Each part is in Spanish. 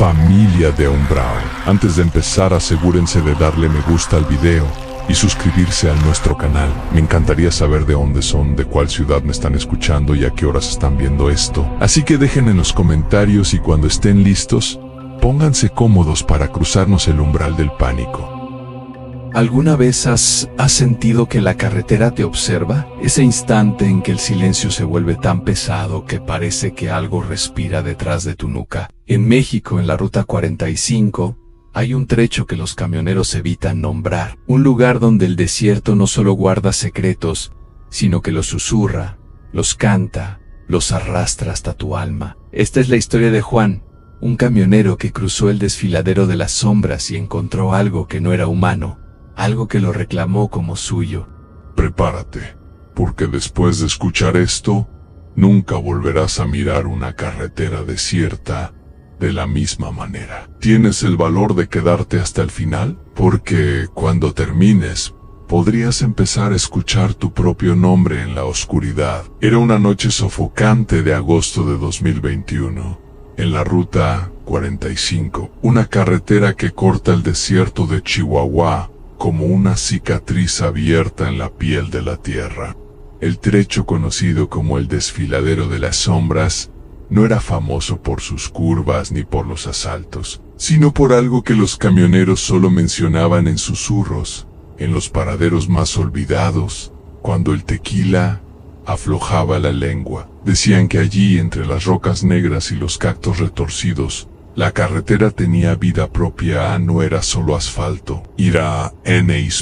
Familia de Umbral. Antes de empezar, asegúrense de darle me gusta al video y suscribirse a nuestro canal. Me encantaría saber de dónde son, de cuál ciudad me están escuchando y a qué horas están viendo esto. Así que dejen en los comentarios y cuando estén listos, pónganse cómodos para cruzarnos el umbral del pánico. ¿Alguna vez has sentido que la carretera te observa? Ese instante en que el silencio se vuelve tan pesado que parece que algo respira detrás de tu nuca. En México, en la Ruta 45, hay un trecho que los camioneros evitan nombrar. Un lugar donde el desierto no solo guarda secretos, sino que los susurra, los canta, los arrastra hasta tu alma. Esta es la historia de Juan, un camionero que cruzó el desfiladero de las sombras y encontró algo que no era humano. Algo que lo reclamó como suyo. Prepárate, porque después de escuchar esto, nunca volverás a mirar una carretera desierta de la misma manera. ¿Tienes el valor de quedarte hasta el final? Porque cuando termines, podrías empezar a escuchar tu propio nombre en la oscuridad. Era una noche sofocante de agosto de 2021, en la Ruta 45, una carretera que corta el desierto de Chihuahua como una cicatriz abierta en la piel de la tierra. El trecho conocido como el desfiladero de las sombras no era famoso por sus curvas ni por los asaltos, sino por algo que los camioneros solo mencionaban en susurros, en los paraderos más olvidados, cuando el tequila aflojaba la lengua. Decían que allí, entre las rocas negras y los cactos retorcidos, la carretera tenía vida propia, no era solo asfalto. Era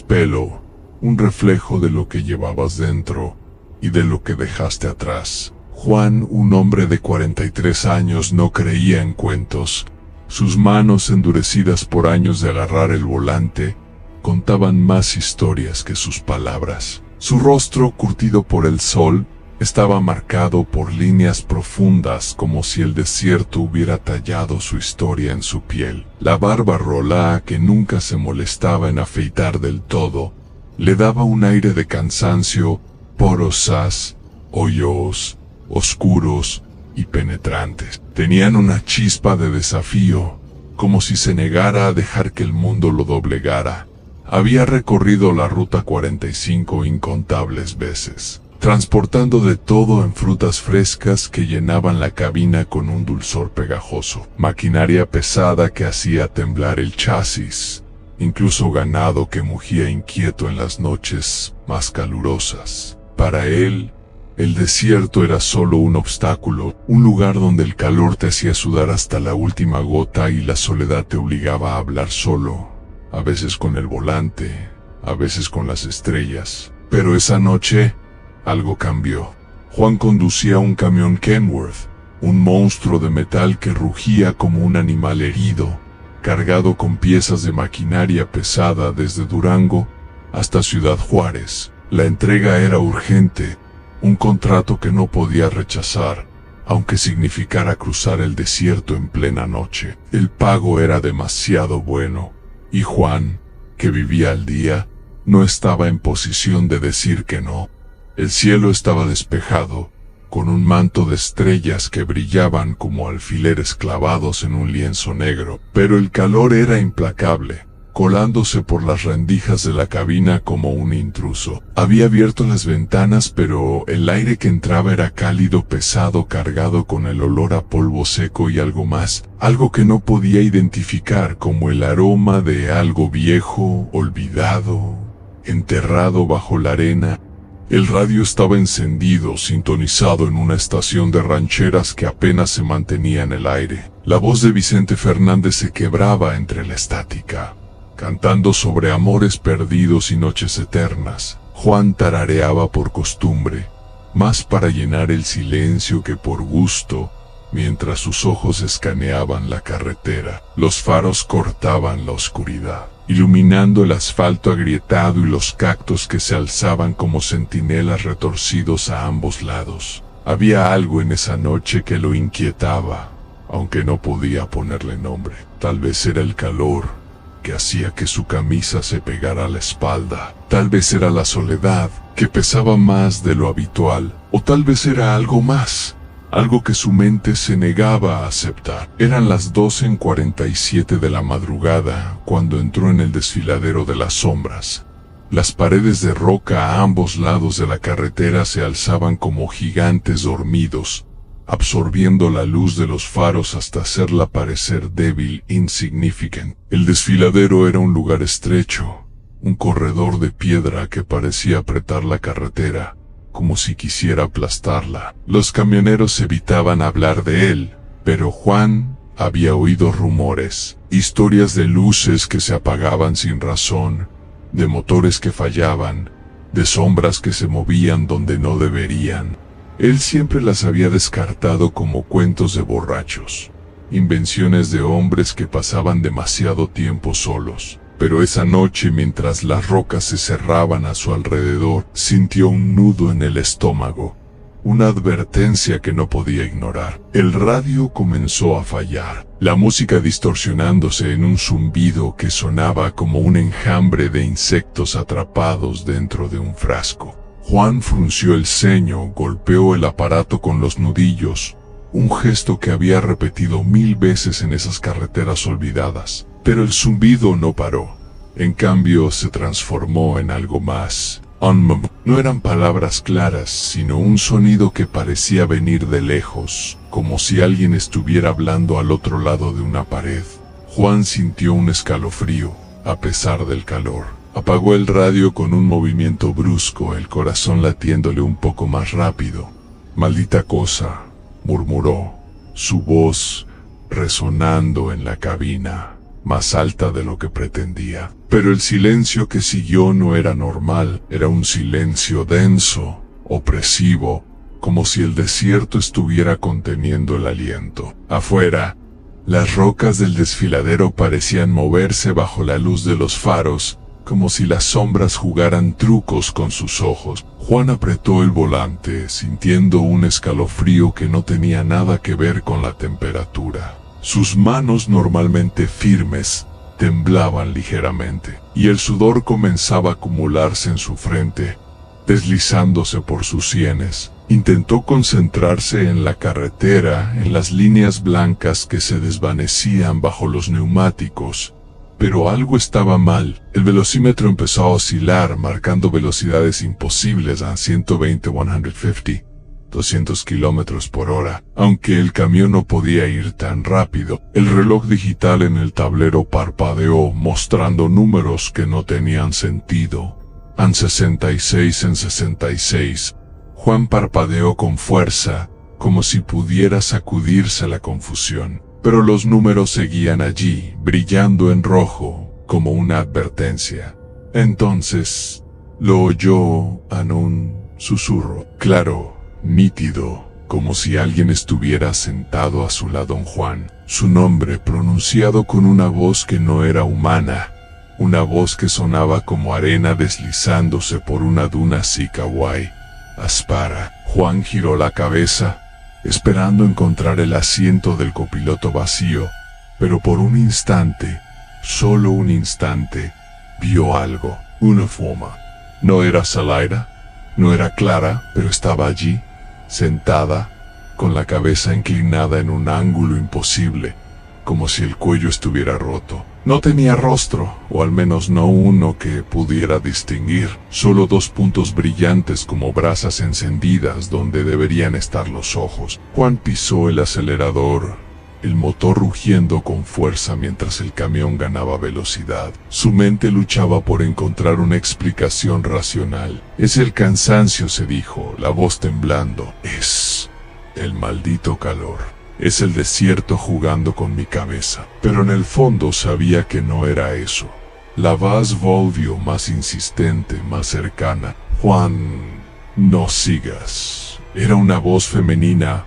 pelo, un reflejo de lo que llevabas dentro y de lo que dejaste atrás. Juan, un hombre de 43 años, no creía en cuentos. Sus manos, endurecidas por años de agarrar el volante, contaban más historias que sus palabras. Su rostro, curtido por el sol, estaba marcado por líneas profundas como si el desierto hubiera tallado su historia en su piel. La barba rolá, que nunca se molestaba en afeitar del todo, le daba un aire de cansancio, porosas, hoyos, oscuros y penetrantes. Tenían una chispa de desafío, como si se negara a dejar que el mundo lo doblegara. Había recorrido la Ruta 45 incontables veces, transportando de todo en frutas frescas que llenaban la cabina con un dulzor pegajoso, maquinaria pesada que hacía temblar el chasis, incluso ganado que mugía inquieto en las noches más calurosas. Para él, el desierto era solo un obstáculo, un lugar donde el calor te hacía sudar hasta la última gota y la soledad te obligaba a hablar solo, a veces con el volante, a veces con las estrellas. Pero esa noche, algo cambió. Juan conducía un camión Kenworth, un monstruo de metal que rugía como un animal herido, cargado con piezas de maquinaria pesada desde Durango hasta Ciudad Juárez. La entrega era urgente, un contrato que no podía rechazar, aunque significara cruzar el desierto en plena noche. El pago era demasiado bueno, y Juan, que vivía al día, no estaba en posición de decir que no. El cielo estaba despejado, con un manto de estrellas que brillaban como alfileres clavados en un lienzo negro, pero el calor era implacable, colándose por las rendijas de la cabina como un intruso. Había abierto las ventanas, pero el aire que entraba era cálido, pesado, cargado con el olor a polvo seco y algo más, algo que no podía identificar, como el aroma de algo viejo, olvidado, enterrado bajo la arena. El radio estaba encendido, sintonizado en una estación de rancheras que apenas se mantenía en el aire. La voz de Vicente Fernández se quebraba entre la estática, cantando sobre amores perdidos y noches eternas. Juan tarareaba por costumbre, más para llenar el silencio que por gusto, mientras sus ojos escaneaban la carretera. Los faros cortaban la oscuridad, iluminando el asfalto agrietado y los cactos que se alzaban como centinelas retorcidos a ambos lados. Había algo en esa noche que lo inquietaba, aunque no podía ponerle nombre. Tal vez era el calor, que hacía que su camisa se pegara a la espalda. Tal vez era la soledad, que pesaba más de lo habitual. O tal vez era algo más, algo que su mente se negaba a aceptar. Eran las 12:47 de la madrugada cuando entró en el desfiladero de las sombras. Las paredes de roca a ambos lados de la carretera se alzaban como gigantes dormidos, absorbiendo la luz de los faros hasta hacerla parecer débil, insignificante. El desfiladero era un lugar estrecho, un corredor de piedra que parecía apretar la carretera, como si quisiera aplastarla. Los camioneros evitaban hablar de él, pero Juan había oído rumores, historias de luces que se apagaban sin razón, de motores que fallaban, de sombras que se movían donde no deberían. Él siempre las había descartado como cuentos de borrachos, invenciones de hombres que pasaban demasiado tiempo solos. Pero esa noche, mientras las rocas se cerraban a su alrededor, sintió un nudo en el estómago, una advertencia que no podía ignorar. El radio comenzó a fallar, la música distorsionándose en un zumbido que sonaba como un enjambre de insectos atrapados dentro de un frasco. Juan frunció el ceño, golpeó el aparato con los nudillos, un gesto que había repetido 1000 veces en esas carreteras olvidadas. Pero el zumbido no paró. En cambio, se transformó en algo más. No eran palabras claras, sino un sonido que parecía venir de lejos, como si alguien estuviera hablando al otro lado de una pared. Juan sintió un escalofrío, a pesar del calor. Apagó el radio con un movimiento brusco, el corazón latiéndole un poco más rápido. «Maldita cosa», murmuró, su voz resonando en la cabina, más alta de lo que pretendía. Pero el silencio que siguió no era normal, era un silencio denso, opresivo, como si el desierto estuviera conteniendo el aliento. Afuera, las rocas del desfiladero parecían moverse bajo la luz de los faros, como si las sombras jugaran trucos con sus ojos. Juan apretó el volante, sintiendo un escalofrío que no tenía nada que ver con la temperatura. Sus manos, normalmente firmes, temblaban ligeramente, y el sudor comenzaba a acumularse en su frente, deslizándose por sus sienes. Intentó concentrarse en la carretera, en las líneas blancas que se desvanecían bajo los neumáticos, pero algo estaba mal. El velocímetro empezó a oscilar, marcando velocidades imposibles a 120, 200 kilómetros por hora. Aunque el camión no podía ir tan rápido, el reloj digital en el tablero parpadeó, mostrando números que no tenían sentido. En 66. Juan parpadeó con fuerza, como si pudiera sacudirse la confusión. Pero los números seguían allí, brillando en rojo, como una advertencia. Entonces, lo oyó en un susurro, claro, nítido, como si alguien estuviera sentado a su lado. Juan, su nombre pronunciado con una voz que no era humana, una voz que sonaba como arena deslizándose por una duna Sikawai. Aspara. Juan giró la cabeza, esperando encontrar el asiento del copiloto vacío, pero por un instante, solo un instante, vio algo, una forma. No era Salaira, no era Clara, pero estaba allí, sentada, con la cabeza inclinada en un ángulo imposible, como si el cuello estuviera roto. No tenía rostro, o al menos no uno que pudiera distinguir, solo dos puntos brillantes como brasas encendidas donde deberían estar los ojos. Juan pisó el acelerador, el motor rugiendo con fuerza mientras el camión ganaba velocidad. Su mente luchaba por encontrar una explicación racional. Es el cansancio, se dijo, la voz temblando. Es el maldito calor. Es el desierto jugando con mi cabeza. Pero en el fondo sabía que no era eso. La voz volvió más insistente, más cercana. Juan, no sigas. Era una voz femenina,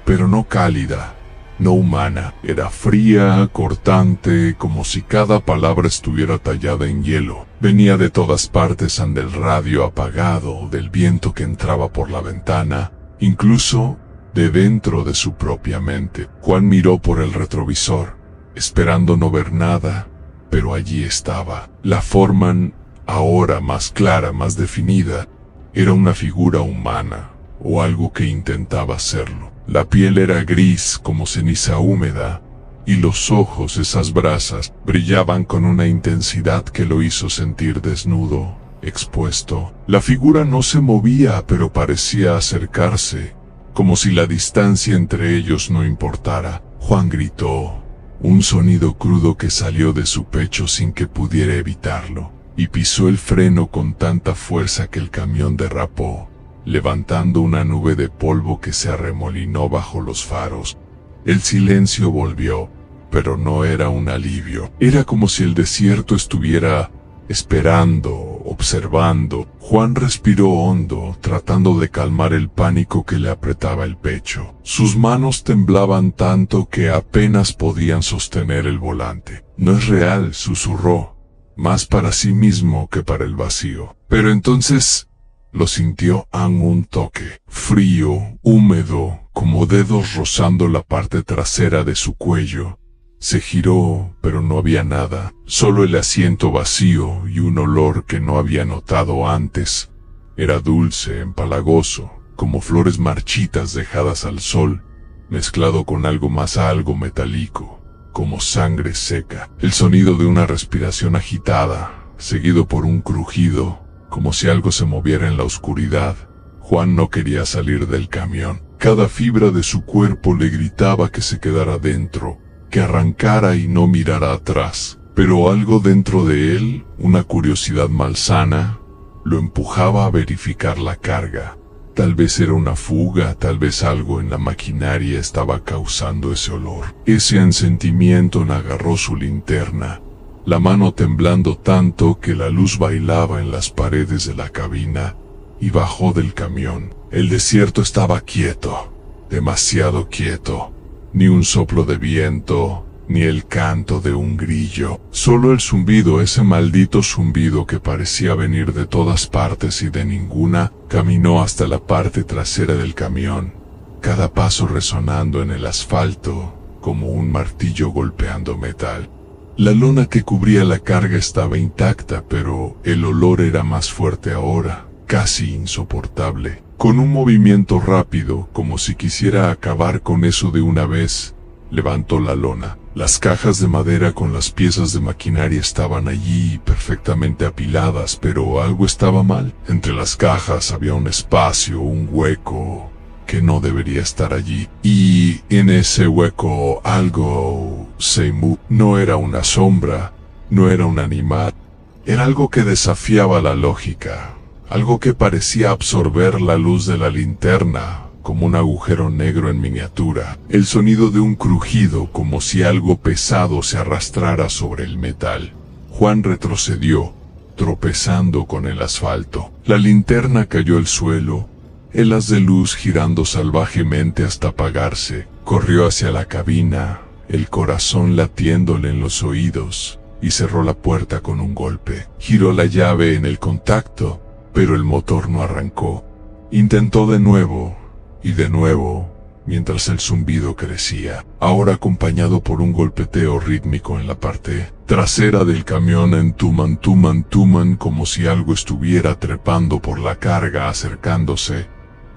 pero no cálida, no humana. Era fría, cortante, como si cada palabra estuviera tallada en hielo. Venía de todas partes, del radio apagado, del viento que entraba por la ventana, incluso de dentro de su propia mente. Juan miró por el retrovisor, esperando no ver nada, pero allí estaba. La forma, ahora más clara, más definida, era una figura humana, o algo que intentaba serlo. La piel era gris como ceniza húmeda, y los ojos, esas brasas, brillaban con una intensidad que lo hizo sentir desnudo, expuesto. La figura no se movía, pero parecía acercarse, como si la distancia entre ellos no importara. Juan gritó, un sonido crudo que salió de su pecho sin que pudiera evitarlo, y pisó el freno con tanta fuerza que el camión derrapó, levantando una nube de polvo que se arremolinó bajo los faros. El silencio volvió, pero no era un alivio. Era como si el desierto estuviera esperando, observando. Juan respiró hondo, tratando de calmar el pánico que le apretaba el pecho. Sus manos temblaban tanto que apenas podían sostener el volante. No es real, susurró, más para sí mismo que para el vacío. Pero entonces lo sintió a un toque, frío, húmedo, como dedos rozando la parte trasera de su cuello. Se giró, pero no había nada, solo el asiento vacío y un olor que no había notado antes. Era dulce, empalagoso, como flores marchitas dejadas al sol, mezclado con algo metálico, como sangre seca. El sonido de una respiración agitada, seguido por un crujido, como si algo se moviera en la oscuridad. Juan no quería salir del camión. Cada fibra de su cuerpo le gritaba que se quedara dentro, que arrancara y no mirara atrás. Pero algo dentro de él, una curiosidad malsana, lo empujaba a verificar la carga. Tal vez era una fuga, tal vez algo en la maquinaria estaba causando ese olor. Ese sentimiento agarró su linterna, la mano temblando tanto que la luz bailaba en las paredes de la cabina, y bajó del camión. El desierto estaba quieto, demasiado quieto. Ni un soplo de viento, ni el canto de un grillo. Solo el zumbido, ese maldito zumbido que parecía venir de todas partes y de ninguna. Caminó hasta la parte trasera del camión, cada paso resonando en el asfalto, como un martillo golpeando metal. La lona que cubría la carga estaba intacta, pero el olor era más fuerte ahora, casi insoportable. Con un movimiento rápido, como si quisiera acabar con eso de una vez, levantó la lona. Las cajas de madera con las piezas de maquinaria estaban allí perfectamente apiladas, pero algo estaba mal. Entre las cajas había un espacio, un hueco que no debería estar allí. Y en ese hueco algo se movió. No era una sombra, no era un animal. Era algo que desafiaba la lógica. Algo que parecía absorber la luz de la linterna, como un agujero negro en miniatura. El sonido de un crujido, como si algo pesado se arrastrara sobre el metal. Juan retrocedió, tropezando con el asfalto. La linterna cayó al suelo, el haz de luz girando salvajemente hasta apagarse. Corrió hacia la cabina, el corazón latiéndole en los oídos, y cerró la puerta con un golpe. Giró la llave en el contacto, pero el motor no arrancó. Intentó de nuevo, mientras el zumbido crecía, ahora acompañado por un golpeteo rítmico en la parte trasera del camión. Tuman, como si algo estuviera trepando por la carga acercándose.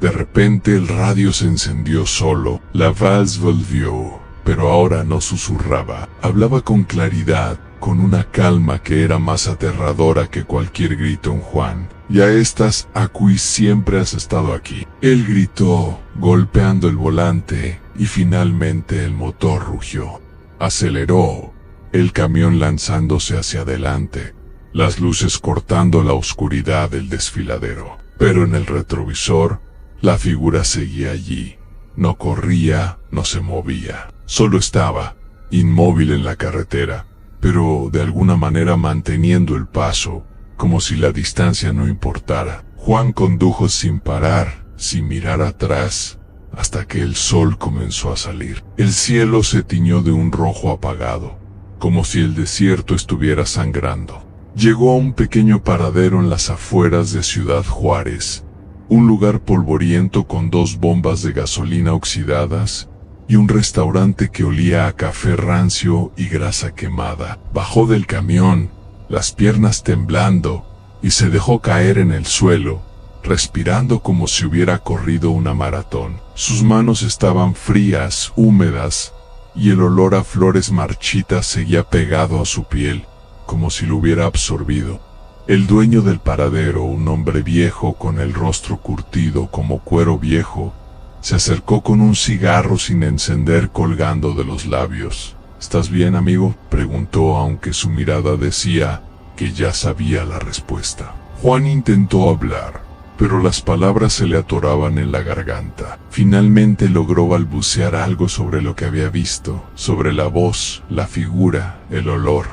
De repente el radio se encendió solo, la voz volvió, pero ahora no susurraba, hablaba con claridad, con una calma que era más aterradora que cualquier grito en Juan. Ya estás aquí, siempre has estado aquí. Él gritó, golpeando el volante, y finalmente el motor rugió. Aceleró, el camión lanzándose hacia adelante, las luces cortando la oscuridad del desfiladero. Pero en el retrovisor, la figura seguía allí. No corría, no se movía. Solo estaba, inmóvil en la carretera, pero de alguna manera manteniendo el paso, como si la distancia no importara. Juan condujo sin parar, sin mirar atrás, hasta que el sol comenzó a salir. El cielo se tiñó de un rojo apagado, como si el desierto estuviera sangrando. Llegó a un pequeño paradero en las afueras de Ciudad Juárez, un lugar polvoriento con 2 bombas de gasolina oxidadas, y un restaurante que olía a café rancio y grasa quemada. Bajó del camión, las piernas temblando, y se dejó caer en el suelo, respirando como si hubiera corrido una maratón. Sus manos estaban frías, húmedas, y el olor a flores marchitas seguía pegado a su piel, como si lo hubiera absorbido. El dueño del paradero, un hombre viejo con el rostro curtido como cuero viejo, se acercó con un cigarro sin encender colgando de los labios. ¿Estás bien, amigo?, preguntó, aunque su mirada decía que ya sabía la respuesta. Juan intentó hablar, pero las palabras se le atoraban en la garganta. Finalmente logró balbucear algo sobre lo que había visto, sobre la voz, la figura, el olor.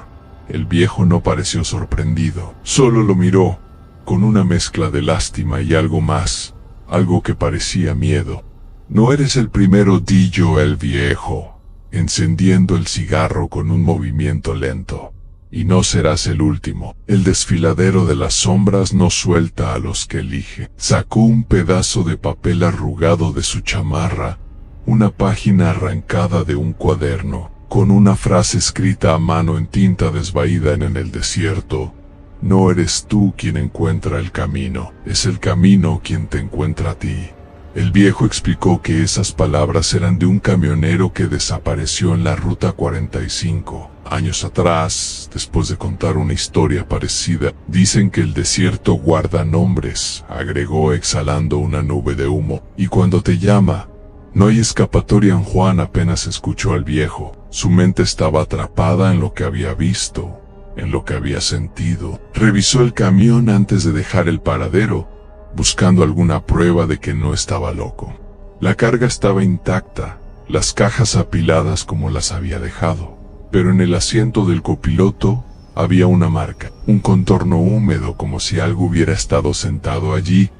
El viejo no pareció sorprendido, solo lo miró, con una mezcla de lástima y algo más, algo que parecía miedo. No eres el primero, dijo el viejo, encendiendo el cigarro con un movimiento lento. Y no serás el último. El desfiladero de las sombras no suelta a los que elige. Sacó un pedazo de papel arrugado de su chamarra, una página arrancada de un cuaderno, con una frase escrita a mano en tinta desvaída en el desierto. No eres tú quien encuentra el camino, es el camino quien te encuentra a ti. El viejo explicó que esas palabras eran de un camionero que desapareció en la ruta 45. Años atrás, después de contar una historia parecida, dicen que el desierto guarda nombres, agregó exhalando una nube de humo, y cuando te llama, no hay escapatoria. Juan apenas escuchó al viejo. Su mente estaba atrapada en lo que había visto, en lo que había sentido. Revisó el camión antes de dejar el paradero, buscando alguna prueba de que no estaba loco. La carga estaba intacta, las cajas apiladas como las había dejado, pero en el asiento del copiloto había una marca, un contorno húmedo como si algo hubiera estado sentado allí,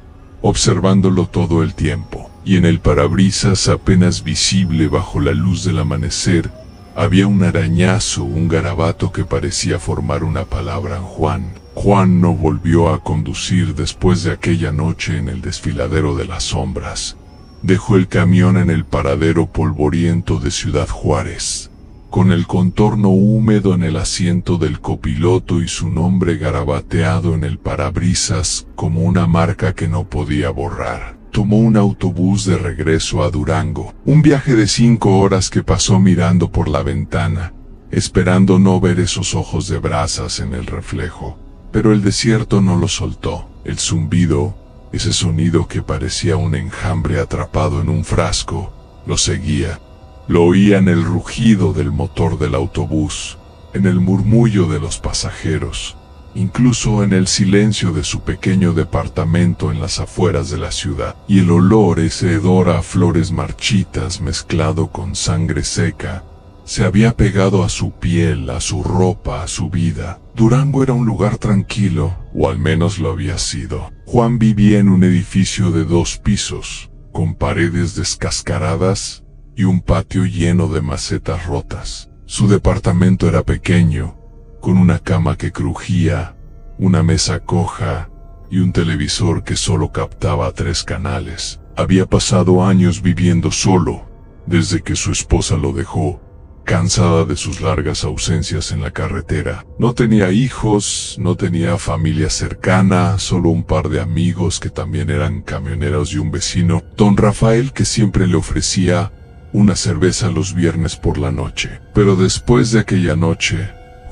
observándolo todo el tiempo, y en el parabrisas apenas visible bajo la luz del amanecer, había un arañazo, un garabato que parecía formar una palabra en Juan. Juan no volvió a conducir después de aquella noche en el desfiladero de las sombras. Dejó el camión en el paradero polvoriento de Ciudad Juárez, con el contorno húmedo en el asiento del copiloto y su nombre garabateado en el parabrisas como una marca que no podía borrar. Tomó un autobús de regreso a Durango, un viaje de 5 horas que pasó mirando por la ventana, esperando no ver esos ojos de brasas en el reflejo. Pero el desierto no lo soltó. El zumbido, ese sonido que parecía un enjambre atrapado en un frasco, lo seguía. Lo oía en el rugido del motor del autobús, en el murmullo de los pasajeros, incluso en el silencio de su pequeño departamento en las afueras de la ciudad. Y el olor, ese hedor a flores marchitas mezclado con sangre seca, se había pegado a su piel, a su ropa, a su vida. Durango era un lugar tranquilo, o al menos lo había sido. Juan vivía en un edificio de 2 pisos, con paredes descascaradas y un patio lleno de macetas rotas. Su departamento era pequeño, con una cama que crujía, una mesa coja y un televisor que solo captaba 3 canales. Había pasado años viviendo solo, desde que su esposa lo dejó, cansada de sus largas ausencias en la carretera. No tenía hijos, no tenía familia cercana, solo un par de amigos que también eran camioneros y un vecino, don Rafael, que siempre le ofrecía una cerveza los viernes por la noche. Pero después de aquella noche,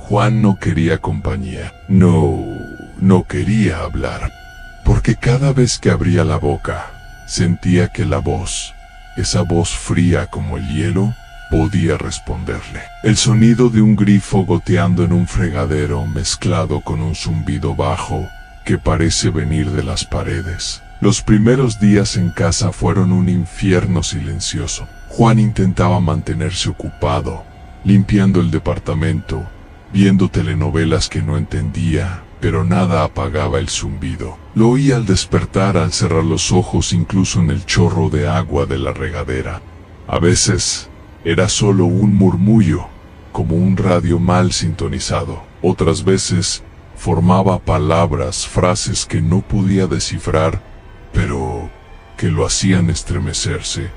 Juan no quería compañía. No quería hablar, porque cada vez que abría la boca, sentía que la voz, esa voz fría como el hielo, podía responderle. El sonido de un grifo goteando en un fregadero mezclado con un zumbido bajo que parece venir de las paredes. Los primeros días en casa fueron un infierno silencioso. Juan intentaba mantenerse ocupado, limpiando el departamento, viendo telenovelas que no entendía, pero nada apagaba el zumbido. Lo oía al despertar, al cerrar los ojos, incluso en el chorro de agua de la regadera. A veces era solo un murmullo, como un radio mal sintonizado. Otras veces formaba palabras, frases que no podía descifrar, pero que lo hacían estremecerse.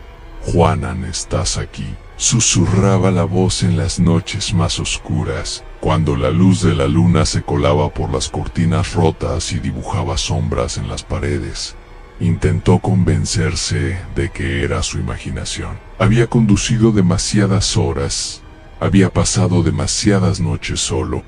«Juanan, ¿estás aquí?», susurraba la voz en las noches más oscuras, cuando la luz de la luna se colaba por las cortinas rotas y dibujaba sombras en las paredes. Intentó convencerse de que era su imaginación. Había conducido demasiadas horas, había pasado demasiadas noches solo.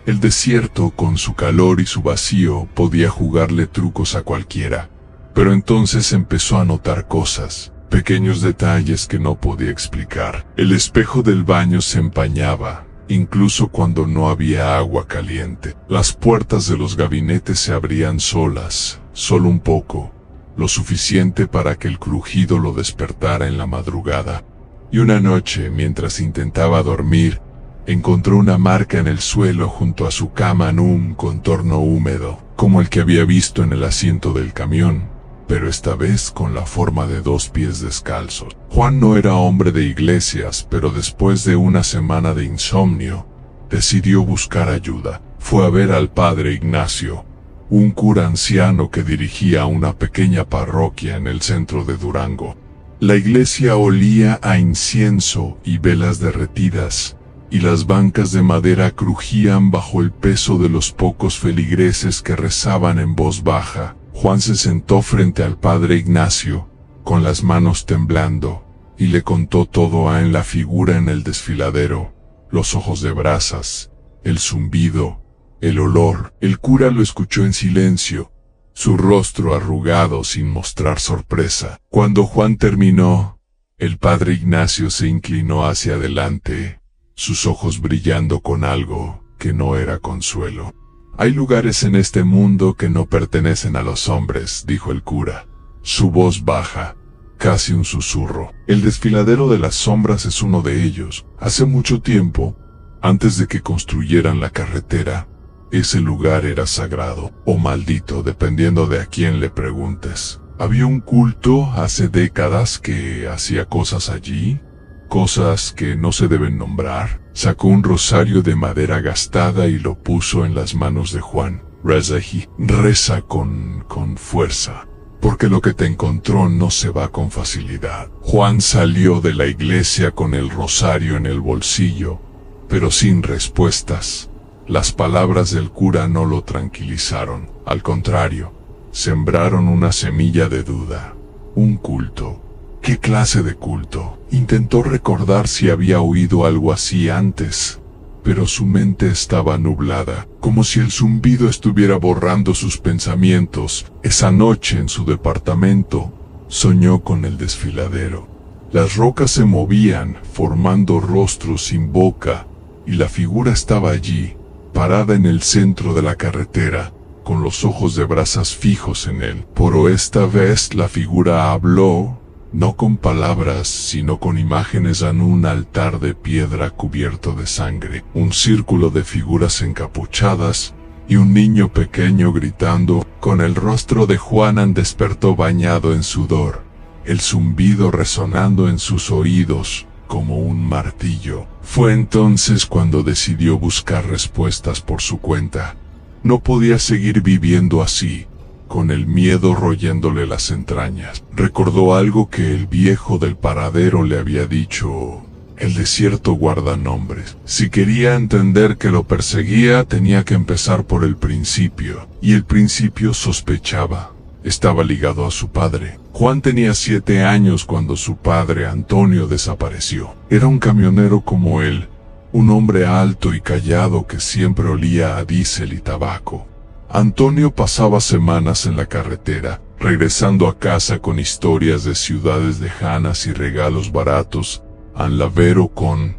El desierto, con su calor y su vacío, podía jugarle trucos a cualquiera. Pero entonces empezó a notar cosas, pequeños detalles que no podía explicar. El espejo del baño se empañaba, incluso cuando no había agua caliente. Las puertas de los gabinetes se abrían solas, solo un poco, lo suficiente para que el crujido lo despertara en la madrugada. Y una noche, mientras intentaba dormir, encontró una marca en el suelo junto a su cama en un contorno húmedo, como el que había visto en el asiento del camión, pero esta vez con la forma de 2 pies descalzos. Juan no era hombre de iglesias, pero después de una semana de insomnio, decidió buscar ayuda. Fue a ver al padre Ignacio, un cura anciano que dirigía una pequeña parroquia en el centro de Durango. La iglesia olía a incienso y velas derretidas, y las bancas de madera crujían bajo el peso de los pocos feligreses que rezaban en voz baja. Juan se sentó frente al padre Ignacio, con las manos temblando, y le contó todo en la figura en el desfiladero, los ojos de brasas, el zumbido, el olor. El cura lo escuchó en silencio, su rostro arrugado sin mostrar sorpresa. Cuando Juan terminó, el padre Ignacio se inclinó hacia adelante, sus ojos brillando con algo que no era consuelo. «Hay lugares en este mundo que no pertenecen a los hombres», dijo el cura, su voz baja, casi un susurro. «El desfiladero de las sombras es uno de ellos. Hace mucho tiempo, antes de que construyeran la carretera, ese lugar era sagrado, o maldito, dependiendo de a quién le preguntes. Había un culto hace décadas que hacía cosas allí, cosas que no se deben nombrar». Sacó un rosario de madera gastada y lo puso en las manos de Juan. «Reza con fuerza, porque lo que te encontró no se va con facilidad». Juan salió de la iglesia con el rosario en el bolsillo, pero sin respuestas. Las palabras del cura no lo tranquilizaron, al contrario, sembraron una semilla de duda. Un culto. ¿Qué clase de culto? Intentó recordar si había oído algo así antes, pero su mente estaba nublada, como si el zumbido estuviera borrando sus pensamientos. Esa noche en su departamento, soñó con el desfiladero. Las rocas se movían, formando rostros sin boca, y la figura estaba allí, parada en el centro de la carretera, con los ojos de brasas fijos en él. Pero esta vez la figura habló, no con palabras, sino con imágenes en un altar de piedra cubierto de sangre, un círculo de figuras encapuchadas, y un niño pequeño gritando. Con el rostro de Juan despertó bañado en sudor, el zumbido resonando en sus oídos como un martillo. Fue entonces cuando decidió buscar respuestas por su cuenta. No podía seguir viviendo así, con el miedo royéndole las entrañas. Recordó algo que el viejo del paradero le había dicho: el desierto guarda nombres. Si quería entender que lo perseguía, tenía que empezar por el principio. Y el principio, sospechaba, estaba ligado a su padre. Juan tenía 7 años cuando su padre, Antonio, desapareció. Era un camionero como él, un hombre alto y callado que siempre olía a diésel y tabaco. Antonio pasaba semanas en la carretera, regresando a casa con historias de ciudades lejanas y regalos baratos, an lavero con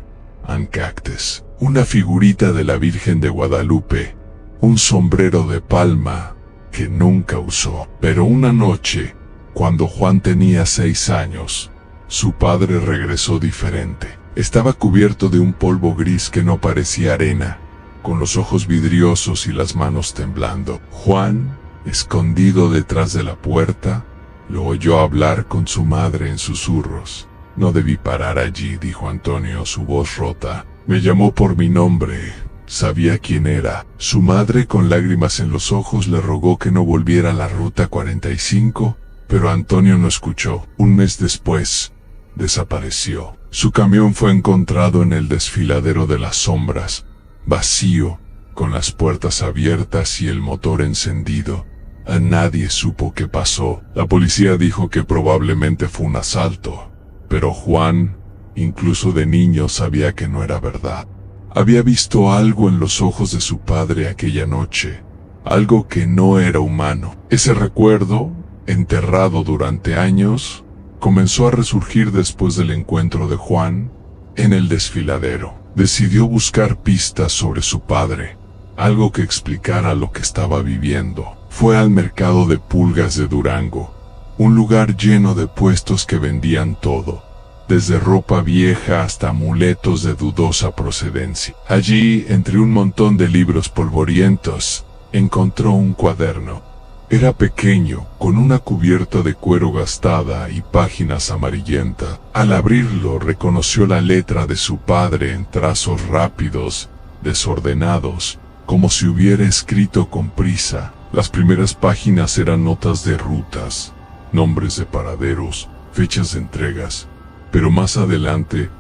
ancactes, una figurita de la Virgen de Guadalupe, un sombrero de palma que nunca usó. Pero una noche, cuando Juan tenía 6 años, su padre regresó diferente. Estaba cubierto de un polvo gris que no parecía arena, con los ojos vidriosos y las manos temblando. Juan, escondido detrás de la puerta, lo oyó hablar con su madre en susurros. «No debí parar allí», dijo Antonio, su voz rota. «Me llamó por mi nombre. Sabía quién era». Su madre, con lágrimas en los ojos, le rogó que no volviera a la ruta 45, pero Antonio no escuchó. Un mes después, desapareció. Su camión fue encontrado en el desfiladero de las sombras, vacío, con las puertas abiertas y el motor encendido. A nadie supo qué pasó. La policía dijo que probablemente fue un asalto, pero Juan, incluso de niño, sabía que no era verdad. Había visto algo en los ojos de su padre aquella noche, algo que no era humano. Ese recuerdo, enterrado durante años, comenzó a resurgir después del encuentro de Juan en el desfiladero. Decidió buscar pistas sobre su padre, algo que explicara lo que estaba viviendo. Fue al mercado de pulgas de Durango, un lugar lleno de puestos que vendían todo, desde ropa vieja hasta amuletos de dudosa procedencia. Allí, entre un montón de libros polvorientos, encontró un cuaderno. Era pequeño, con una cubierta de cuero gastada y páginas amarillentas. Al abrirlo, reconoció la letra de su padre en trazos rápidos, desordenados, como si hubiera escrito con prisa. Las primeras páginas eran notas de rutas, nombres de paraderos, fechas de entregas, pero más adelante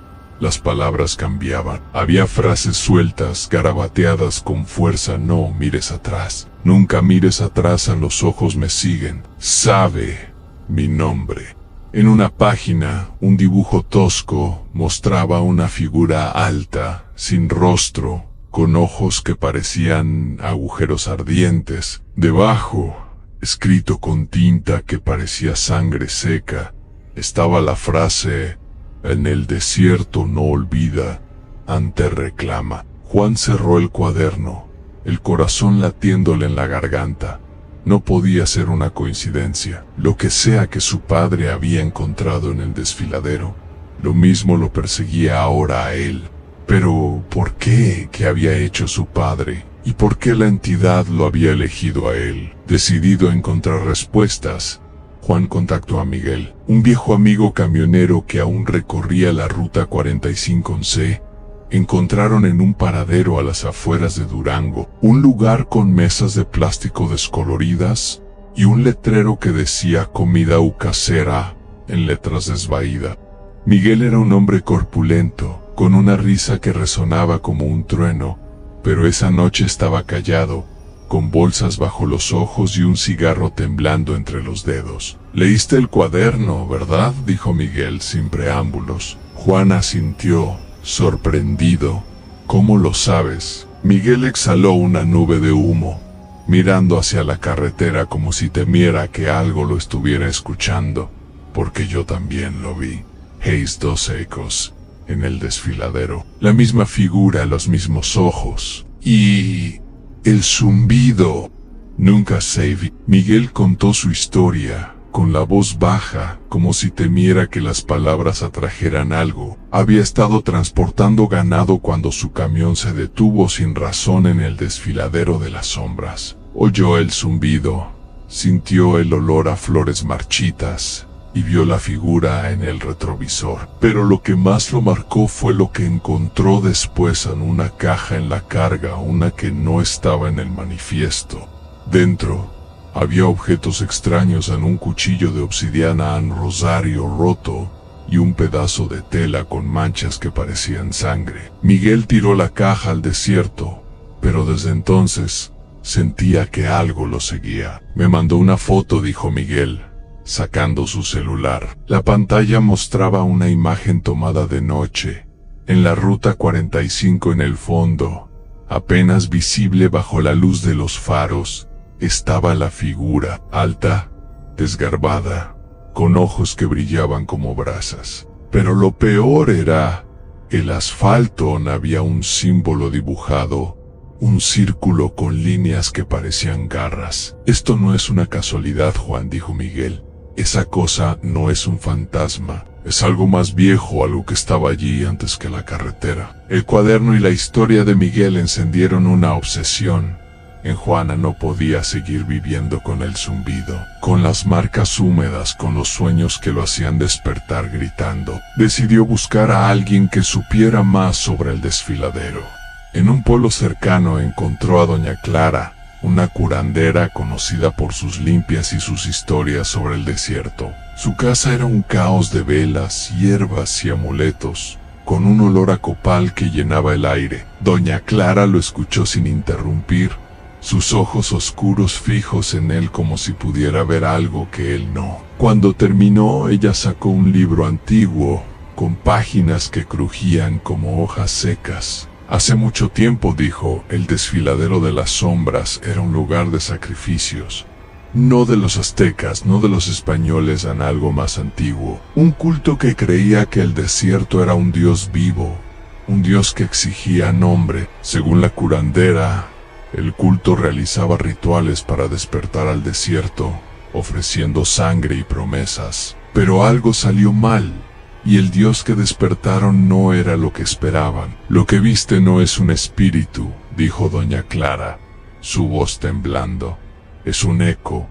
las palabras cambiaban. Había frases sueltas, garabateadas con fuerza: no mires atrás, nunca mires atrás, a los ojos me siguen, sabe mi nombre. En una página, un dibujo tosco mostraba una figura alta, sin rostro, con ojos que parecían agujeros ardientes. Debajo, escrito con tinta que parecía sangre seca, estaba la frase: en el desierto no olvida, antes reclama. Juan cerró el cuaderno, el corazón latiéndole en la garganta. No podía ser una coincidencia. Lo que sea que su padre había encontrado en el desfiladero, lo mismo lo perseguía ahora a él. Pero, ¿por qué? ¿Qué había hecho su padre? ¿Y por qué la entidad lo había elegido a él? Decidido a encontrar respuestas, Juan contactó a Miguel, un viejo amigo camionero que aún recorría la ruta 45C. Encontraron en un paradero a las afueras de Durango un lugar con mesas de plástico descoloridas y un letrero que decía comida casera en letras desvaídas. Miguel era un hombre corpulento, con una risa que resonaba como un trueno, pero esa noche estaba callado, con bolsas bajo los ojos y un cigarro temblando entre los dedos. «Leíste el cuaderno, ¿verdad?», dijo Miguel sin preámbulos. Juan asintió, sorprendido. «¿Cómo lo sabes?». Miguel exhaló una nube de humo, mirando hacia la carretera como si temiera que algo lo estuviera escuchando. «Porque yo también lo vi». Hayes, 2 ecos. En el desfiladero, la misma figura, los mismos ojos y el zumbido. Nunca se vi. Miguel contó su historia con la voz baja, como si temiera que las palabras atrajeran algo. Había estado transportando ganado cuando su camión se detuvo sin razón en el desfiladero de las sombras. Oyó el zumbido, sintió el olor a flores marchitas y vio la figura en el retrovisor. Pero lo que más lo marcó fue lo que encontró después en una caja en la carga, una que no estaba en el manifiesto. Dentro había objetos extraños en un cuchillo de obsidiana, un rosario roto y un pedazo de tela con manchas que parecían sangre. Miguel tiró la caja al desierto, pero desde entonces sentía que algo lo seguía. «Me mandó una foto», dijo Miguel, sacando su celular. La pantalla mostraba una imagen tomada de noche. En la ruta 45, en el fondo, apenas visible bajo la luz de los faros, estaba la figura, alta, desgarbada, con ojos que brillaban como brasas. Pero lo peor era el asfalto. Había un símbolo dibujado, un círculo con líneas que parecían garras. «Esto no es una casualidad, Juan», dijo Miguel. «Esa cosa no es un fantasma, es algo más viejo, algo que estaba allí antes que la carretera». El cuaderno y la historia de Miguel encendieron una obsesión. En Juana no podía seguir viviendo con el zumbido, con las marcas húmedas, con los sueños que lo hacían despertar gritando. Decidió buscar a alguien que supiera más sobre el desfiladero. En un pueblo cercano encontró a doña Clara, una curandera conocida por sus limpias y sus historias sobre el desierto. Su casa era un caos de velas, hierbas y amuletos, con un olor a copal que llenaba el aire. Doña Clara lo escuchó sin interrumpir, sus ojos oscuros fijos en él como si pudiera ver algo que él no. Cuando terminó, ella sacó un libro antiguo, con páginas que crujían como hojas secas. Hace mucho tiempo, dijo, el desfiladero de las sombras era un lugar de sacrificios. No de los aztecas, no de los españoles, en algo más antiguo. Un culto que creía que el desierto era un dios vivo, un dios que exigía nombre. Según la curandera, el culto realizaba rituales para despertar al desierto, ofreciendo sangre y promesas. Pero algo salió mal, y el dios que despertaron no era lo que esperaban. Lo que viste no es un espíritu, dijo doña Clara, su voz temblando. Es un eco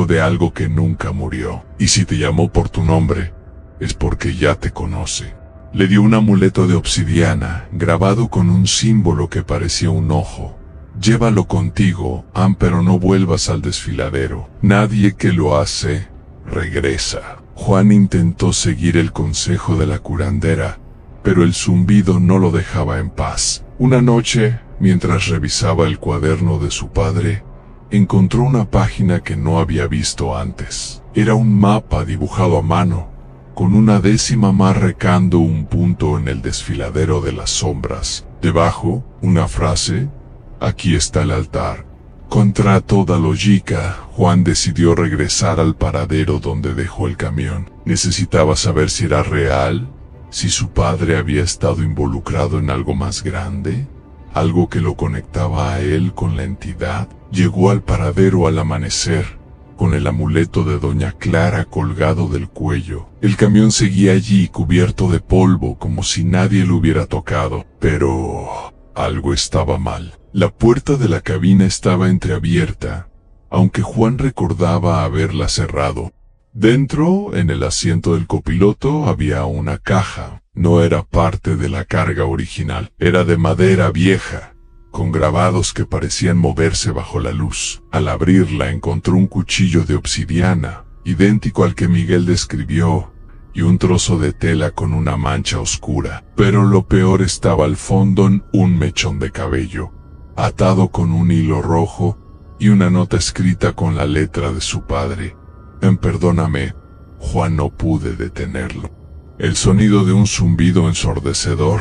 de algo que nunca murió. Y si te llamó por tu nombre, es porque ya te conoce. Le dio un amuleto de obsidiana, grabado con un símbolo que parecía un ojo. Llévalo contigo, pero no vuelvas al desfiladero. Nadie que lo hace, regresa. Juan intentó seguir el consejo de la curandera, pero el zumbido no lo dejaba en paz. Una noche, mientras revisaba el cuaderno de su padre, encontró una página que no había visto antes. Era un mapa dibujado a mano, con una décima marcando un punto en el desfiladero de las sombras. Debajo, una frase: aquí está el altar. Contra toda lógica, Juan decidió regresar al paradero donde dejó el camión. Necesitaba saber si era real, si su padre había estado involucrado en algo más grande, algo que lo conectaba a él con la entidad. Llegó al paradero al amanecer, con el amuleto de doña Clara colgado del cuello. El camión seguía allí cubierto de polvo como si nadie lo hubiera tocado, pero algo estaba mal. La puerta de la cabina estaba entreabierta, aunque Juan recordaba haberla cerrado. Dentro, en el asiento del copiloto, había una caja. No era parte de la carga original, era de madera vieja, con grabados que parecían moverse bajo la luz. Al abrirla encontró un cuchillo de obsidiana, idéntico al que Miguel describió, y un trozo de tela con una mancha oscura. Pero lo peor estaba al fondo, un mechón de cabello, atado con un hilo rojo, y una nota escrita con la letra de su padre. Perdóname, Juan. No pude detenerlo. El sonido de un zumbido ensordecedor,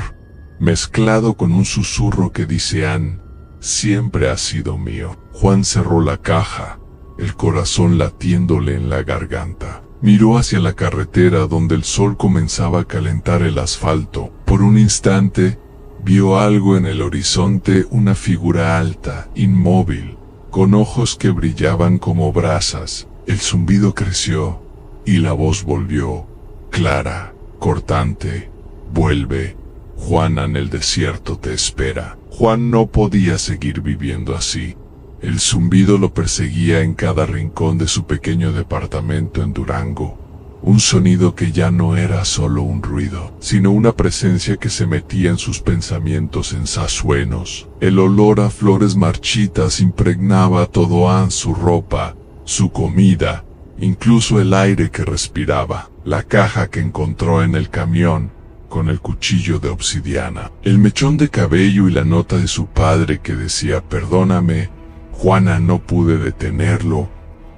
mezclado con un susurro que dice: Ann, siempre ha sido mío. Juan cerró la caja, el corazón latiéndole en la garganta. Miró hacia la carretera donde el sol comenzaba a calentar el asfalto. Por un instante, vio algo en el horizonte, una figura alta, inmóvil, con ojos que brillaban como brasas. El zumbido creció, y la voz volvió, clara, cortante: vuelve, Juana, en el desierto te espera. Juan no podía seguir viviendo así. El zumbido lo perseguía en cada rincón de su pequeño departamento en Durango. Un sonido que ya no era solo un ruido, sino una presencia que se metía en sus pensamientos en sasuenos. El olor a flores marchitas impregnaba todo su ropa, su comida, incluso el aire que respiraba. La caja que encontró en el camión, con el cuchillo de obsidiana, el mechón de cabello y la nota de su padre que decía: perdóname, Juana. No pude detenerlo.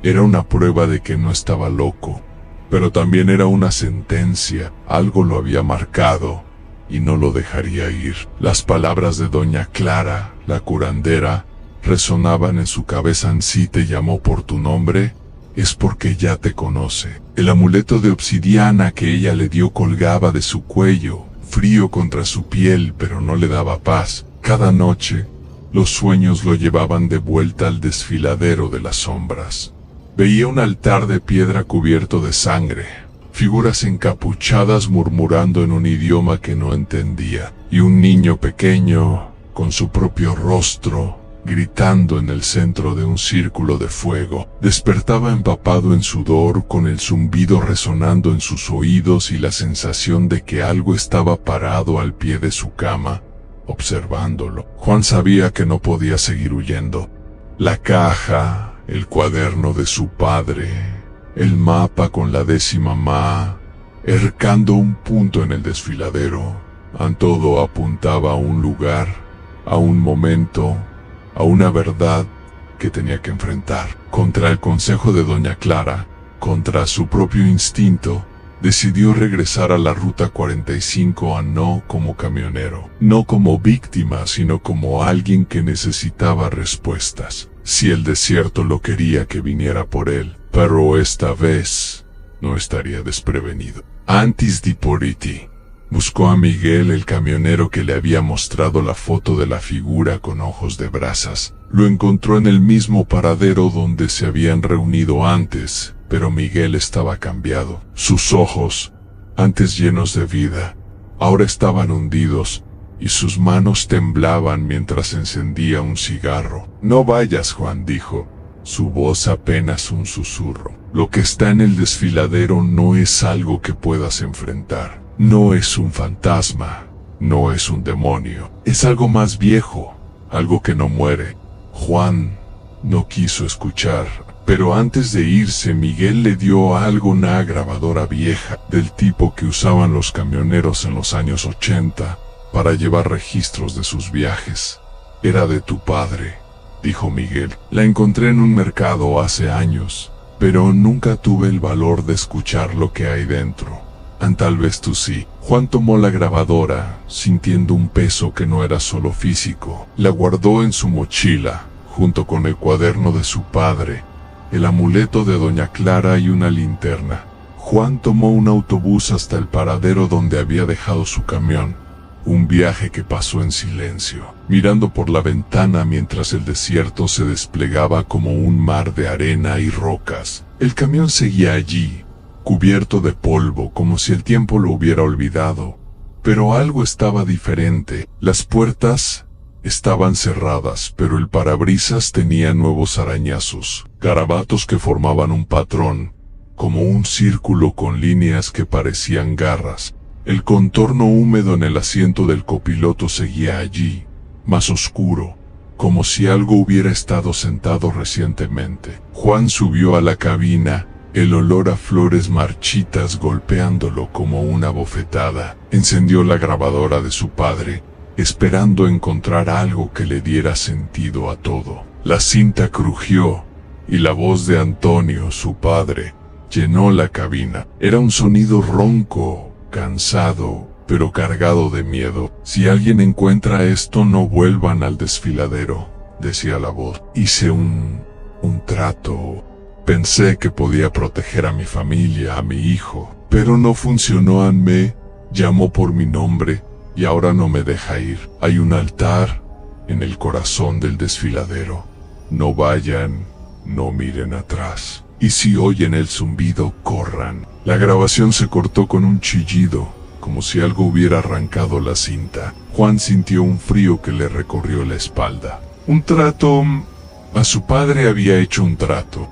Era una prueba de que no estaba loco, pero también era una sentencia. Algo lo había marcado, y no lo dejaría ir. Las palabras de doña Clara, la curandera, resonaban en su cabeza: si te llamó por tu nombre, es porque ya te conoce. El amuleto de obsidiana que ella le dio colgaba de su cuello, frío contra su piel, pero no le daba paz. Cada noche, los sueños lo llevaban de vuelta al desfiladero de las sombras. Veía un altar de piedra cubierto de sangre, figuras encapuchadas murmurando en un idioma que no entendía, y un niño pequeño, con su propio rostro, gritando en el centro de un círculo de fuego. Despertaba empapado en sudor, con el zumbido resonando en sus oídos y la sensación de que algo estaba parado al pie de su cama, observándolo. Juan sabía que no podía seguir huyendo. La caja, el cuaderno de su padre, el mapa con la décima marcando un punto en el desfiladero, todo apuntaba a un lugar, a un momento, a una verdad que tenía que enfrentar. Contra el consejo de doña Clara, contra su propio instinto, decidió regresar a la Ruta 45 no como camionero, no como víctima, sino como alguien que necesitaba respuestas. Si el desierto lo quería, que viniera por él, pero esta vez no estaría desprevenido. Antes di Poriti buscó a Miguel, el camionero que le había mostrado la foto de la figura con ojos de brasas. Lo encontró en el mismo paradero donde se habían reunido antes, pero Miguel estaba cambiado. Sus ojos, antes llenos de vida, ahora estaban hundidos, y sus manos temblaban mientras encendía un cigarro. No vayas, Juan, dijo, su voz apenas un susurro. Lo que está en el desfiladero no es algo que puedas enfrentar. No es un fantasma, no es un demonio. Es algo más viejo, algo que no muere. Juan no quiso escuchar, pero antes de irse Miguel le dio algo, una grabadora vieja, del tipo que usaban los camioneros en los años 80 para llevar registros de sus viajes. Era de tu padre, dijo Miguel. La encontré en un mercado hace años, pero nunca tuve el valor de escuchar lo que hay dentro. Tal vez tú sí. Juan tomó la grabadora, sintiendo un peso que no era solo físico. La guardó en su mochila, junto con el cuaderno de su padre, el amuleto de doña Clara y una linterna. Juan tomó un autobús hasta el paradero donde había dejado su camión. Un viaje que pasó en silencio, mirando por la ventana mientras el desierto se desplegaba como un mar de arena y rocas. El camión seguía allí, cubierto de polvo, como si el tiempo lo hubiera olvidado. Pero algo estaba diferente. Las puertas estaban cerradas, pero el parabrisas tenía nuevos arañazos, garabatos que formaban un patrón, como un círculo con líneas que parecían garras. El contorno húmedo en el asiento del copiloto seguía allí, más oscuro, como si algo hubiera estado sentado recientemente. Juan subió a la cabina, el olor a flores marchitas golpeándolo como una bofetada. Encendió la grabadora de su padre, esperando encontrar algo que le diera sentido a todo. La cinta crujió, y la voz de Antonio, su padre, llenó la cabina. Era un sonido ronco, cansado, pero cargado de miedo. Si alguien encuentra esto, no vuelvan al desfiladero, decía la voz. Hice un trato. Pensé que podía proteger a mi familia, a mi hijo, pero no funcionó. Me llamó por mi nombre y ahora no me deja ir. Hay un altar en el corazón del desfiladero. No vayan, no miren atrás. Y si oyen el zumbido, corran. La grabación se cortó con un chillido, como si algo hubiera arrancado la cinta. Juan sintió un frío que le recorrió la espalda. Un trato. A su padre había hecho un trato.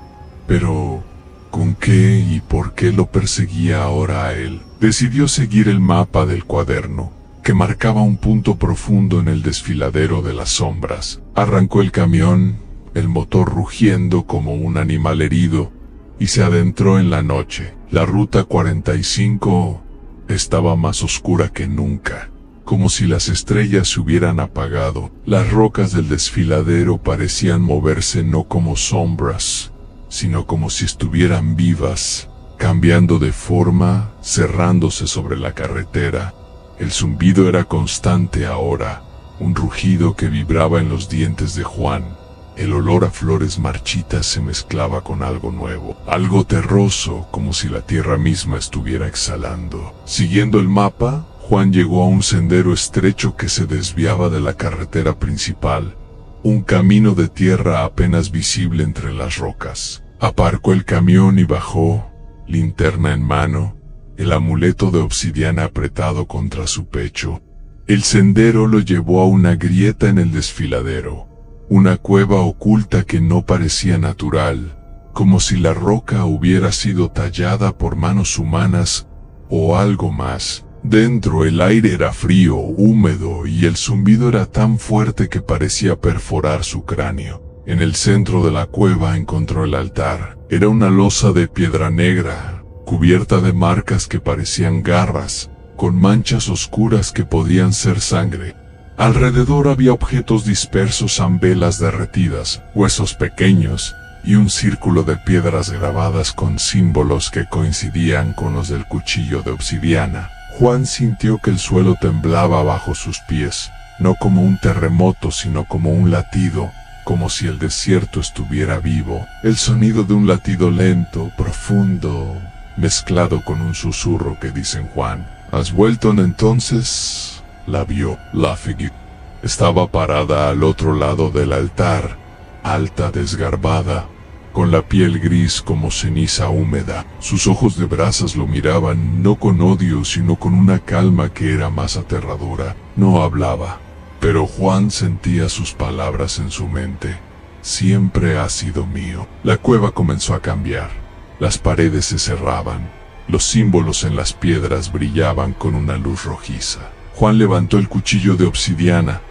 Pero, ¿con qué y por qué lo perseguía ahora a él? Decidió seguir el mapa del cuaderno, que marcaba un punto profundo en el desfiladero de las sombras. Arrancó el camión, el motor rugiendo como un animal herido, y se adentró en la noche. La Ruta 45 estaba más oscura que nunca, como si las estrellas se hubieran apagado. Las rocas del desfiladero parecían moverse no como sombras, sino como si estuvieran vivas, cambiando de forma, cerrándose sobre la carretera. El zumbido era constante ahora, un rugido que vibraba en los dientes de Juan. El olor a flores marchitas se mezclaba con algo nuevo, algo terroso, como si la tierra misma estuviera exhalando. Siguiendo el mapa, Juan llegó a un sendero estrecho que se desviaba de la carretera principal, un camino de tierra apenas visible entre las rocas. Aparcó el camión y bajó, linterna en mano, el amuleto de obsidiana apretado contra su pecho. El sendero lo llevó a una grieta en el desfiladero, una cueva oculta que no parecía natural, como si la roca hubiera sido tallada por manos humanas o algo más. Dentro el aire era frío, húmedo y el zumbido era tan fuerte que parecía perforar su cráneo. En el centro de la cueva encontró el altar. Era una losa de piedra negra, cubierta de marcas que parecían garras, con manchas oscuras que podían ser sangre. Alrededor había objetos dispersos, velas derretidas, huesos pequeños y un círculo de piedras grabadas con símbolos que coincidían con los del cuchillo de obsidiana. Juan sintió que el suelo temblaba bajo sus pies, no como un terremoto, sino como un latido, como si el desierto estuviera vivo. El sonido de un latido lento, profundo, mezclado con un susurro que dice Juan: ¿Has vuelto? Entonces la vio. La figura estaba parada al otro lado del altar, alta, desgarbada, con la piel gris como ceniza húmeda. Sus ojos de brasas lo miraban, no con odio, sino con una calma que era más aterradora. No hablaba, pero Juan sentía sus palabras en su mente. Siempre ha sido mío. La cueva comenzó a cambiar. Las paredes se cerraban. Los símbolos en las piedras brillaban con una luz rojiza. Juan levantó el cuchillo de obsidiana.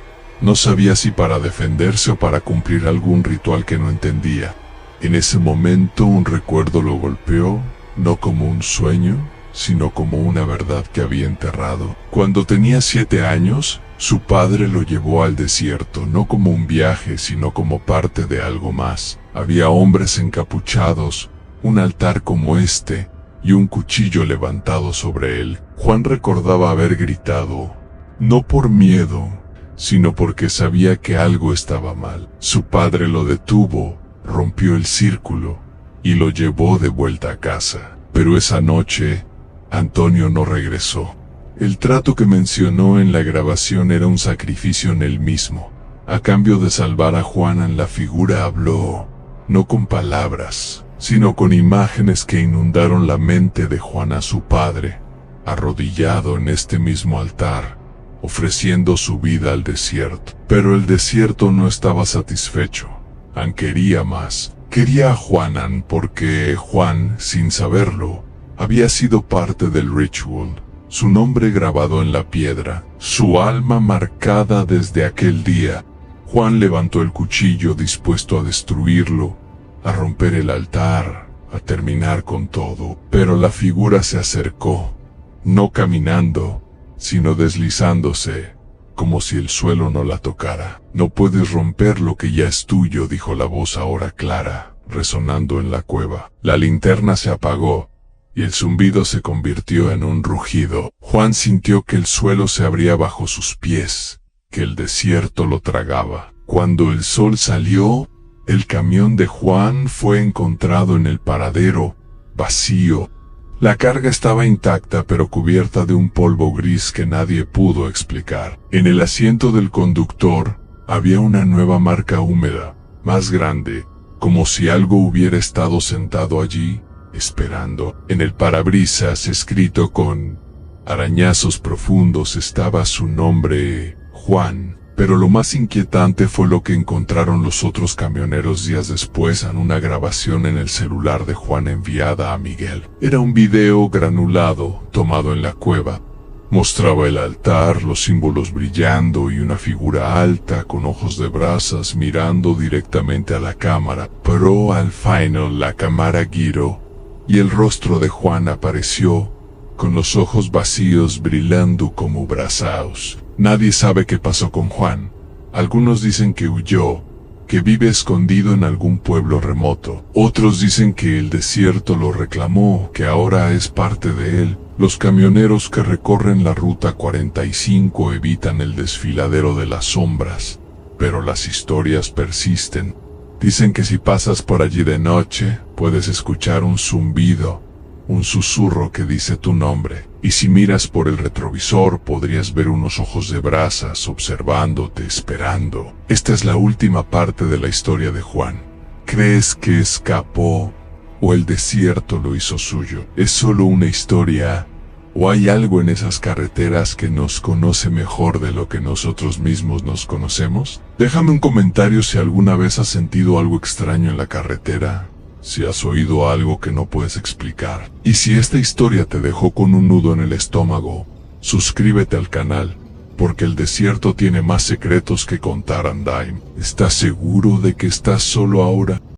No sabía si para defenderse o para cumplir algún ritual que no entendía. En ese momento un recuerdo lo golpeó, no como un sueño, sino como una verdad que había enterrado. Cuando tenía 7 años, su padre lo llevó al desierto, no como un viaje, sino como parte de algo más. Había hombres encapuchados, un altar como este, y un cuchillo levantado sobre él. Juan recordaba haber gritado, no por miedo, sino porque sabía que algo estaba mal. Su padre lo detuvo, rompió el círculo y lo llevó de vuelta a casa. Pero esa noche, Antonio no regresó. El trato que mencionó en la grabación era un sacrificio en él mismo. A cambio de salvar a Juana, la figura habló, no con palabras, sino con imágenes que inundaron la mente de Juan, su padre, arrodillado en este mismo altar, ofreciendo su vida al desierto. Pero el desierto no estaba satisfecho. Quería más. Quería a Juanan porque Juan, sin saberlo, había sido parte del ritual. Su nombre grabado en la piedra, su alma marcada desde aquel día. Juan levantó el cuchillo dispuesto a destruirlo, a romper el altar, a terminar con todo. Pero la figura se acercó, no caminando, sino deslizándose, como si el suelo no la tocara. No puedes romper lo que ya es tuyo, dijo la voz ahora clara, resonando en la cueva. La linterna se apagó, y el zumbido se convirtió en un rugido. Juan sintió que el suelo se abría bajo sus pies, que el desierto lo tragaba. Cuando el sol salió, el camión de Juan fue encontrado en el paradero, vacío. La carga estaba intacta pero cubierta de un polvo gris que nadie pudo explicar. En el asiento del conductor había una nueva marca húmeda, más grande, como si algo hubiera estado sentado allí, esperando. En el parabrisas, escrito con arañazos profundos, estaba su nombre, Juan. Pero lo más inquietante fue lo que encontraron los otros camioneros días después en una grabación en el celular de Juan enviada a Miguel. Era un video granulado, tomado en la cueva. Mostraba el altar, los símbolos brillando y una figura alta con ojos de brasas mirando directamente a la cámara. Pero al final la cámara giró y el rostro de Juan apareció, con los ojos vacíos brillando como brasas. Nadie sabe qué pasó con Juan. Algunos dicen que huyó, que vive escondido en algún pueblo remoto. Otros dicen que el desierto lo reclamó, que ahora es parte de él. Los camioneros que recorren la ruta 45 evitan el desfiladero de las sombras, pero las historias persisten. Dicen que si pasas por allí de noche, puedes escuchar un zumbido, un susurro que dice tu nombre. Y si miras por el retrovisor podrías ver unos ojos de brasas observándote, esperando. Esta es la última parte de la historia de Juan. ¿Crees que escapó o el desierto lo hizo suyo? ¿Es solo una historia o hay algo en esas carreteras que nos conoce mejor de lo que nosotros mismos nos conocemos? Déjame un comentario si alguna vez has sentido algo extraño en la carretera, si has oído algo que no puedes explicar. Y si esta historia te dejó con un nudo en el estómago, suscríbete al canal, porque el desierto tiene más secretos que contar. Andaim. ¿Estás seguro de que estás solo ahora?